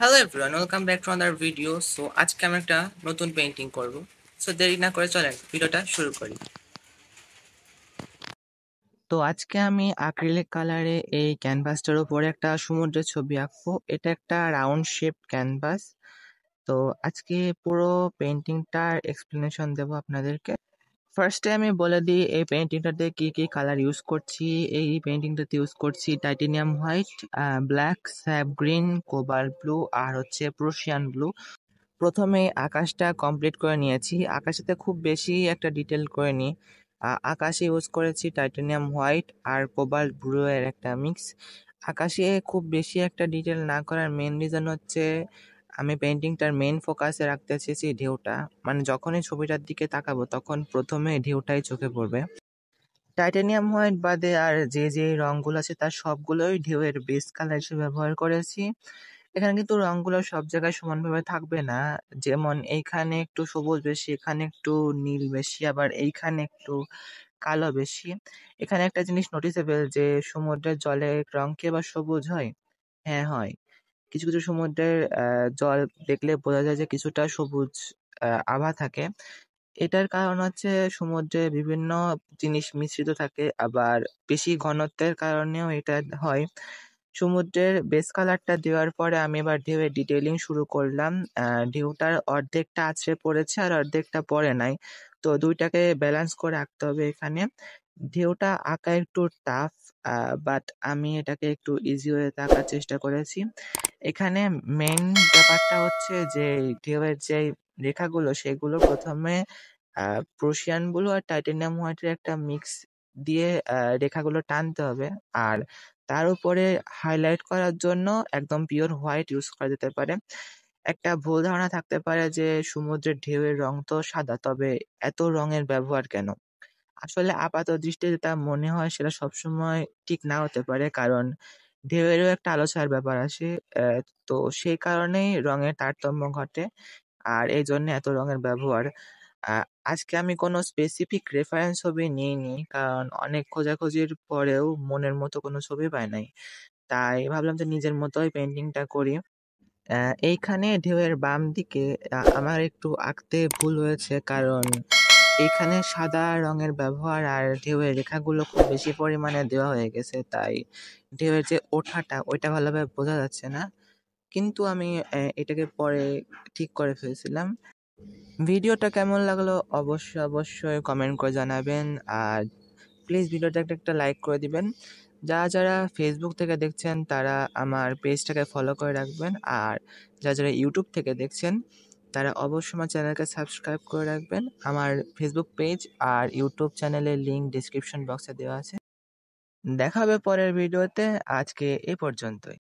Hello everyone, welcome back to another video. So আজকে আমি একটা নতুন পেইন্টিং করব। সো দেরি না করে চলেন ভিডিওটা শুরু করি। তো আজকে আমি অ্যাক্রিলিক কালারে এই ক্যানভাসটার উপরে একটা সমুদ্রের ছবি আঁকবো। এটা একটা রাউন্ড শেপ ক্যানভাস। তো আজকে পুরো পেইন্টিংটার এক্সপ্লেনেশন দেবো আপনাদেরকে। ফার্স্টে আমি বলে দিই এই পেইন্টিংটাতে কি কি কালার ইউজ করছি। এই পেইন্টিংটাতে ইউজ করছি titanium white, black, sap green, cobalt blue আর হচ্ছে প্রুশিয়ান ব্লু। প্রথমে আকাশটা কমপ্লিট করে নিয়েছি। আকাশেতে খুব বেশি একটা ডিটেল করিনি। আকাশে ইউজ করেছি টাইটানিয়াম হোয়াইট আর কোবাল্ট ব্লু এর একটা মিক্স। আকাশে খুব বেশি একটা ডিটেল না করার মেন রিজন হচ্ছে আমি পেইন্টিংটার মেন ফোকাসে রাখতে চেয়েছি ঢেউটা। মানে যখনই ছবিটার দিকে তাকাবো তখন প্রথমে ঢেউটাই চোখে পড়বে। টাইটানিয়াম হোয়াইট বাদে আর যে যে রংগুলো আছে তার সবগুলোই ঢেউয়ের বেস কালার হিসেবে ব্যবহার করেছি। এখানে কিন্তু রংগুলো সব জায়গায় সমানভাবে থাকবে না। যেমন এইখানে একটু সবুজ বেশি, এখানে একটু নীল বেশি, আবার এইখানে একটু কালো বেশি। এখানে একটা জিনিস নোটিসেবল যে সমুদ্রের জলের রং কি আবার সবুজ হয়? হ্যাঁ, হয়। কিছু কিছু সমুদ্রের জল দেখলে বোঝা যায় যে কিছুটা সবুজ আভা থাকে। এটার কারণ হচ্ছে সমুদ্রে বিভিন্ন জিনিস মিশ্রিত থাকে, আবার বেশি ঘনত্বের কারণেও এটা হয়। সমুদ্রের বেস কালারটা দেওয়ার পরে আমি এবার ঢেউয়ের ডিটেইলিং শুরু করলাম। ঢেউটার অর্ধেকটা আছড়ে পড়েছে আর অর্ধেকটা পড়ে নাই। তো দুইটাকে ব্যালেন্স করে আঁকতে হবে এখানে। ঢেউটা আঁকা একটু টাফ, বাট আমি এটাকে একটু ইজি ওয়েতে আঁকার চেষ্টা করেছি। এখানে মেইন ব্যাপারটা হচ্ছে যে ঢেউয়ের যে রেখাগুলো সেগুলো প্রথমে প্রুশিয়ান ব্লু আর টাইটেনিয়াম হোয়াইটের একটা মিক্স দিয়ে রেখাগুলো টানতে হবে। আর তার উপরে হাইলাইট করার জন্য একদম পিওর হোয়াইট ইউজ করা যেতে পারে। একটা ভুল ধারণা থাকতে পারে যে সমুদ্রের ঢেউয়ের রং তো সাদা, তবে এত রঙের ব্যবহার কেন? আসলে আপাত দৃষ্টিতে যেটা মনে হয় সেটা সবসময় ঠিক না হতে পারে, কারণ ঢেউয়েরও একটা আলো ছায়ার ব্যাপার আসে। তো সেই কারণেই রঙের তারতম্য ঘটে আর এই জন্য এত রঙের ব্যবহার। আজকে আমি কোনো স্পেসিফিক রেফারেন্স ছবি নিইনি, কারণ অনেক খোঁজাখুঁজির পরেও মনের মতো কোনো ছবি পাই নাই। তাই ভাবলাম যে নিজের মতোই পেইন্টিংটা করি। এইখানে ঢেউয়ের বাম দিকে আমার একটু আঁকতে ভুল হয়েছে, কারণ এইখানে সাদা রঙের ব্যবহার আর ঢেউয়ের রেখাগুলো খুব বেশি পরিমাণে দেওয়া হয়ে গেছে, তাই ঢেউয়ের যে ওঠাটা ওইটা ভালোভাবে বোঝা যাচ্ছে না। কিন্তু আমি এটাকে পরে ঠিক করে ফেলছিলাম। ভিডিওটা কেমন লাগলো অবশ্যই কমেন্ট করে জানাবেন। আর প্লিজ ভিডিওটাকে একটা লাইক করে দিবেন। যারা ফেসবুক থেকে দেখছেন তারা আমার পেজটাকে ফলো করে রাখবেন, আর যারা ইউটিউব থেকে দেখছেন তারা অবশ্যই আমার চ্যানেলকে সাবস্ক্রাইব করে রাখবেন। আমার ফেসবুক পেজ আর ইউটিউব চ্যানেলের লিঙ্ক ডিসক্রিপশন বক্সে দেওয়া আছে। দেখা হবে পরের ভিডিওতে। আজকে এই পর্যন্তই।